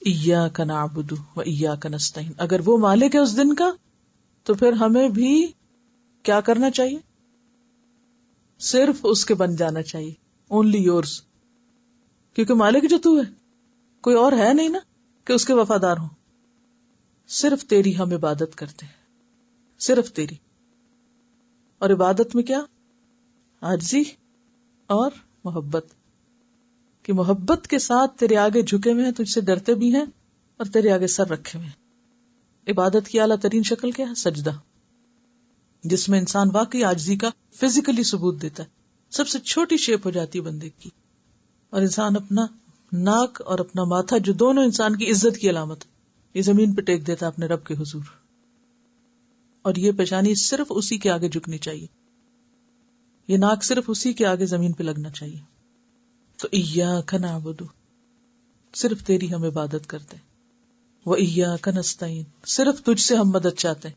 ایاک نعبد و ایاک نستعین. اگر وہ مالک ہے اس دن کا تو پھر ہمیں بھی کیا کرنا چاہیے؟ صرف اس کے بن جانا چاہیے. Only yours. کیونکہ مالک جو تو ہے، کوئی اور ہے نہیں نا کہ اس کے وفادار ہوں. صرف تیری ہم عبادت کرتے ہیں، صرف تیری. اور عبادت میں کیا؟ عاجزی اور محبت. کہ محبت کے ساتھ تیرے آگے جھکے ہوئے ہیں، تجھ سے ڈرتے بھی ہیں اور تیرے آگے سر رکھے ہوئے ہیں. عبادت کی اعلیٰ ترین شکل کیا ہے؟ سجدہ، جس میں انسان واقعی عاجزی کا فزیکلی ثبوت دیتا ہے. سب سے چھوٹی شیپ ہو جاتی ہے بندے کی، اور انسان اپنا ناک اور اپنا ماتھا، جو دونوں انسان کی عزت کی علامت، یہ زمین پہ ٹیک دیتا ہے اپنے رب کے حضور. اور یہ پیشانی صرف اسی کے آگے جھکنی چاہیے، یہ ناک صرف اسی کے آگے زمین پہ لگنا چاہیے. تو ایاک نعبد، صرف تیری ہم عبادت کرتے ہیں. و ایاک نستعین، صرف تجھ سے ہم مدد چاہتے ہیں.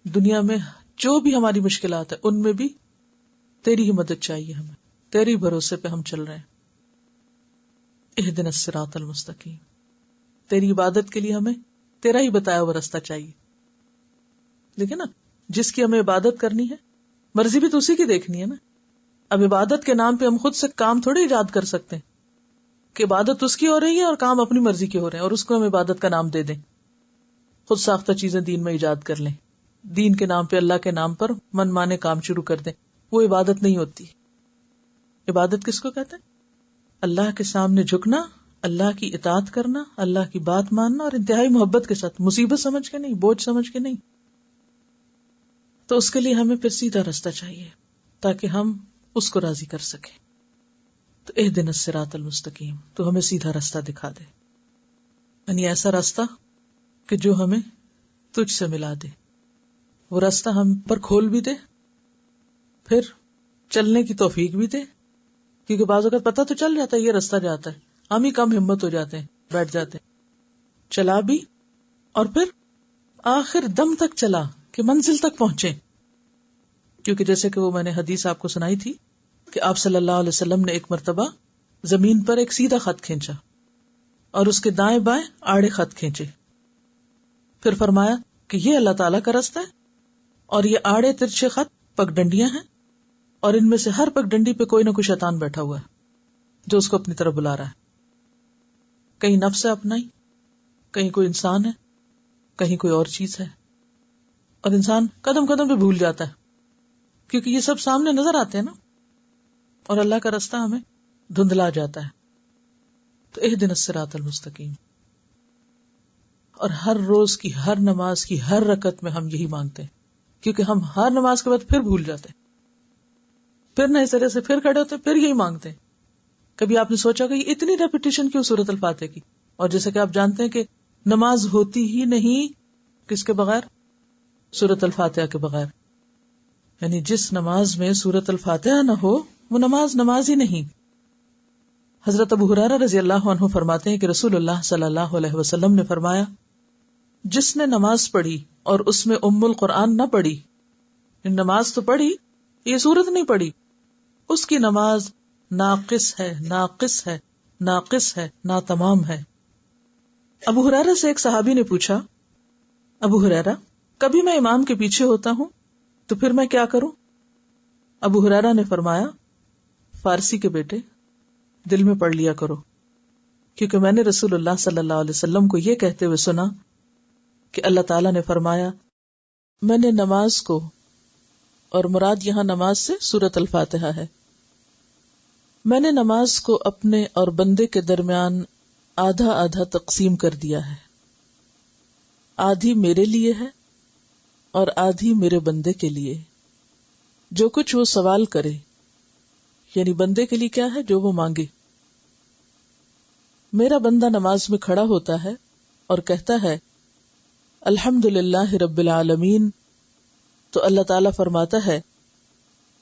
دنیا میں جو بھی ہماری مشکلات ہیں ان میں بھی تیری ہی مدد چاہیے ہمیں، تیری بھروسے پہ ہم چل رہے ہیں. اہدنا الصراط المستقیم، تیری عبادت کے لیے ہمیں تیرا ہی بتایا ہوا راستہ چاہیے. دیکھیں نا، جس کی ہمیں عبادت کرنی ہے مرضی بھی تو اسی کی دیکھنی ہے نا. اب عبادت کے نام پہ ہم خود سے کام تھوڑی ایجاد کر سکتے ہیں کہ عبادت اس کی ہو رہی ہے اور کام اپنی مرضی کے ہو رہے ہیں اور اس کو ہم عبادت کا نام دے دیں. خود ساختہ چیزیں دین میں ایجاد کر لیں، دین کے نام پہ، اللہ کے نام پر من مانے کام شروع کر دیں. وہ عبادت نہیں ہوتی. عبادت کس کو کہتے ہیں؟ اللہ کے سامنے جھکنا، اللہ کی اطاعت کرنا، اللہ کی بات ماننا، اور انتہائی محبت کے ساتھ، مصیبت سمجھ کے نہیں، بوجھ سمجھ کے نہیں. تو اس کے لیے ہمیں پھر سیدھا راستہ چاہیے تاکہ ہم اس کو راضی کر سکیں. تو اہدنا الصراط المستقیم، تو ہمیں سیدھا راستہ دکھا دے، یعنی ایسا راستہ کہ جو ہمیں تجھ سے ملا دے. وہ راستہ ہم پر کھول بھی دے، پھر چلنے کی توفیق بھی دے. کیونکہ بعض اوقات پتہ تو چل جاتا ہے یہ راستہ جاتا ہے، ہم ہی کم ہمت ہو جاتے ہیں، بیٹھ جاتے ہیں. چلا بھی، اور پھر آخر دم تک چلا کہ منزل تک پہنچے. کیونکہ جیسے کہ وہ میں نے حدیث آپ کو سنائی تھی کہ آپ صلی اللہ علیہ وسلم نے ایک مرتبہ زمین پر ایک سیدھا خط کھینچا اور اس کے دائیں بائیں آڑے خط کھینچے. پھر فرمایا کہ یہ اللہ تعالیٰ کا راستہ ہے، اور یہ آڑے ترچھے خط پگڈنڈیاں ہیں، اور ان میں سے ہر پگڈنڈی پہ کوئی نہ کوئی شیطان بیٹھا ہوا ہے جو اس کو اپنی طرف بلا رہا ہے. کہیں نفس ہے اپنا ہی، کہیں کوئی انسان ہے، کہیں کوئی اور چیز ہے. اور انسان قدم قدم پہ بھول جاتا ہے کیونکہ یہ سب سامنے نظر آتے ہیں نا، اور اللہ کا راستہ ہمیں دھندلا جاتا ہے. تو اہدنا الصراط المستقیم. اور ہر روز کی، ہر نماز کی، ہر رکعت میں ہم یہی مانگتے ہیں، کیونکہ ہم ہر نماز کے بعد پھر بھول جاتے ہیں، پھر نئے سرے سے پھر کھڑے ہوتے ہیں، پھر یہی مانگتے ہیں. کبھی آپ نے سوچا کہ یہ اتنی ریپیٹیشن کیوں سورۃ الفاتحہ کی؟ اور جیسے کہ آپ جانتے ہیں کہ نماز ہوتی ہی نہیں کس کے بغیر؟ سورۃ الفاتحہ کے بغیر. یعنی جس نماز میں سورۃ الفاتحہ نہ ہو وہ نماز ہی نہیں. حضرت ابو ہریرہ رضی اللہ عنہ فرماتے ہیں کہ رسول اللہ صلی اللہ علیہ وسلم نے فرمایا، جس نے نماز پڑھی اور اس میں ام القرآن نہ پڑھی، نماز تو پڑھی، یہ سورت نہیں پڑھی، اس کی نماز ناقص ہے، ناقص ہے، ناقص ہے، ناتمام ہے. ابو ہریرہ سے ایک صحابی نے پوچھا، ابو ہریرہ، کبھی میں امام کے پیچھے ہوتا ہوں تو پھر میں کیا کروں؟ ابو ہریرہ نے فرمایا، فارسی کے بیٹے، دل میں پڑھ لیا کرو، کیونکہ میں نے رسول اللہ صلی اللہ علیہ وسلم کو یہ کہتے ہوئے سنا کہ اللہ تعالیٰ نے فرمایا، میں نے نماز کو، اور مراد یہاں نماز سے سورۃ الفاتحہ ہے، میں نے نماز کو اپنے اور بندے کے درمیان آدھا آدھا تقسیم کر دیا ہے، آدھی میرے لیے ہے اور آدھی میرے بندے کے لیے. جو کچھ وہ سوال کرے، یعنی بندے کے لیے کیا ہے؟ جو وہ مانگے. میرا بندہ نماز میں کھڑا ہوتا ہے اور کہتا ہے الحمدللہ رب العالمین، تو اللہ تعالیٰ فرماتا ہے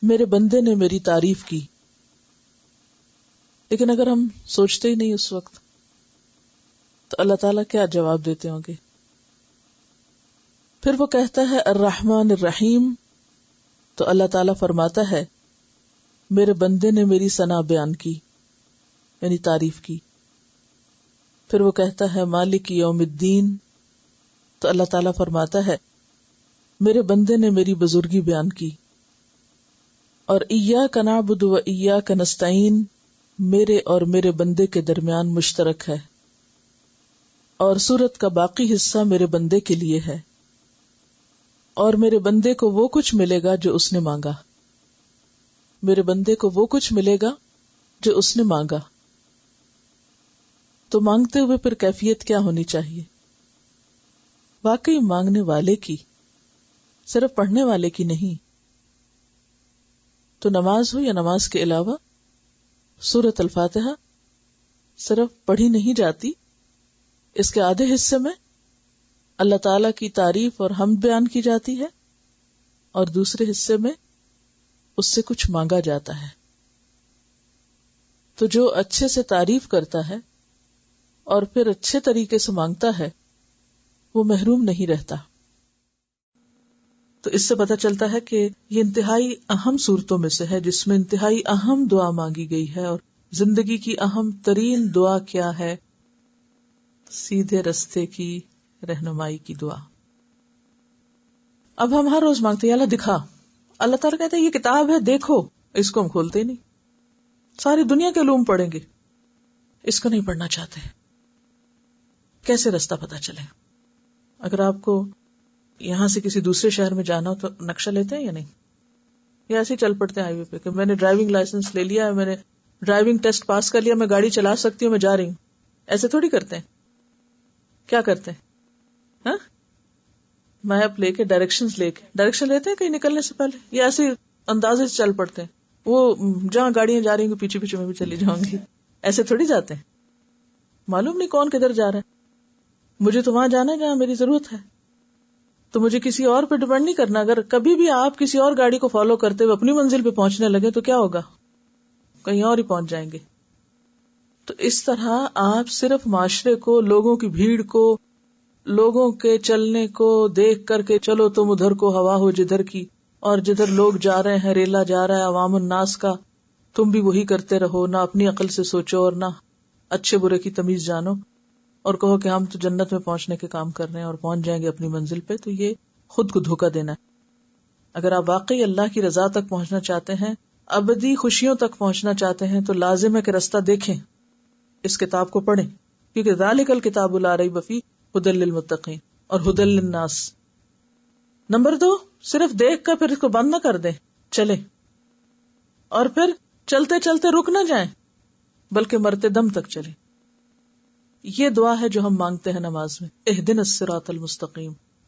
میرے بندے نے میری تعریف کی. لیکن اگر ہم سوچتے ہی نہیں اس وقت تو اللہ تعالیٰ کیا جواب دیتے ہوں گے؟ پھر وہ کہتا ہے الرحمن الرحیم، تو اللہ تعالیٰ فرماتا ہے میرے بندے نے میری ثنا بیان کی، یعنی تعریف کی. پھر وہ کہتا ہے مالک یوم الدین، تو اللہ تعالیٰ فرماتا ہے میرے بندے نے میری بزرگی بیان کی، اور ایاک نعبد و ایاک نستعین میرے اور میرے بندے کے درمیان مشترک ہے، اور سورت کا باقی حصہ میرے بندے کے لیے ہے، اور میرے بندے کو وہ کچھ ملے گا جو اس نے مانگا، میرے بندے کو وہ کچھ ملے گا جو اس نے مانگا۔ تو مانگتے ہوئے پھر کیفیت کیا ہونی چاہیے؟ واقعی مانگنے والے کی، صرف پڑھنے والے کی نہیں۔ تو نماز ہو یا نماز کے علاوہ سورۃ الفاتحہ صرف پڑھی نہیں جاتی، اس کے آدھے حصے میں اللہ تعالی کی تعریف اور حمد بیان کی جاتی ہے، اور دوسرے حصے میں اس سے کچھ مانگا جاتا ہے۔ تو جو اچھے سے تعریف کرتا ہے اور پھر اچھے طریقے سے مانگتا ہے وہ محروم نہیں رہتا۔ تو اس سے پتہ چلتا ہے کہ یہ انتہائی اہم صورتوں میں سے ہے جس میں انتہائی اہم دعا مانگی گئی ہے، اور زندگی کی اہم ترین دعا کیا ہے؟ سیدھے رستے کی رہنمائی کی دعا۔ اب ہم ہر روز مانگتے ہیں اللہ دکھا، اللہ تعالیٰ کہتے ہیں یہ کتاب ہے دیکھو، اس کو ہم کھولتے نہیں، ساری دنیا کے علوم پڑھیں گے، اس کو نہیں پڑھنا چاہتے۔ کیسے رستہ پتہ چلے؟ اگر آپ کو یہاں سے کسی دوسرے شہر میں جانا ہو تو نقشہ لیتے ہیں یا نہیں؟ یا ایسے ہی چل پڑتے ہیں ہائی وے پہ کہ میں نے ڈرائیونگ لائسنس لے لیا ہے، میں نے ڈرائیونگ ٹیسٹ پاس کر لیا، میں گاڑی چلا سکتی ہوں، میں جا رہی ہوں۔ ایسے تھوڑی کرتے ہیں۔ کیا کرتے ہیں؟ ہاں، میپ لے کے ڈائریکشن لیتے ہیں کہیں نکلنے سے پہلے، یا ایسے اندازے سے چل پڑتے ہیں، وہ جہاں گاڑیاں جا رہی ہوں پیچھے پیچھے میں بھی چلی جاؤں گی، ایسے تھوڑی جاتے ہیں۔ معلوم نہیں کون کدھر جا رہا ہے، مجھے تو وہاں جانا ہے جہاں میری ضرورت ہے، تو مجھے کسی اور پہ ڈیپینڈ نہیں کرنا۔ اگر کبھی بھی آپ کسی اور گاڑی کو فالو کرتے ہوئے اپنی منزل پہ پہنچنے لگے تو کیا ہوگا؟ کہیں اور ہی پہنچ جائیں گے۔ تو اس طرح آپ صرف معاشرے کو، لوگوں کی بھیڑ کو، لوگوں کے چلنے کو دیکھ کر کے چلو تم ادھر کو ہوا ہو جدھر کی، اور جدھر لوگ جا رہے ہیں، ریلا جا رہا ہے عوام الناس کا، تم بھی وہی کرتے رہو، نہ اپنی عقل سے سوچو اور نہ اچھے برے کی تمیز جانو، اور کہو کہ ہم تو جنت میں پہنچنے کے کام کر رہے ہیں اور پہنچ جائیں گے اپنی منزل پہ۔ تو یہ خود کو دھوکہ دینا ہے۔ اگر آپ واقعی اللہ کی رضا تک پہنچنا چاہتے ہیں، ابدی خوشیوں تک پہنچنا چاہتے ہیں، تو لازم ہے کہ رستہ دیکھیں، اس کتاب کو پڑھیں، کیونکہ ذالک الکتاب لا ریب فیہ ھدی للمتقین اور ھدی للناس۔ نمبر 2، صرف دیکھ کر پھر اس کو بند نہ کر دیں، چلیں، اور پھر چلتے چلتے رک نہ جائیں بلکہ مرتے دم تک چلیں۔ یہ دعا ہے جو ہم مانگتے ہیں نماز میں، اہدنا الصراط المستقیم۔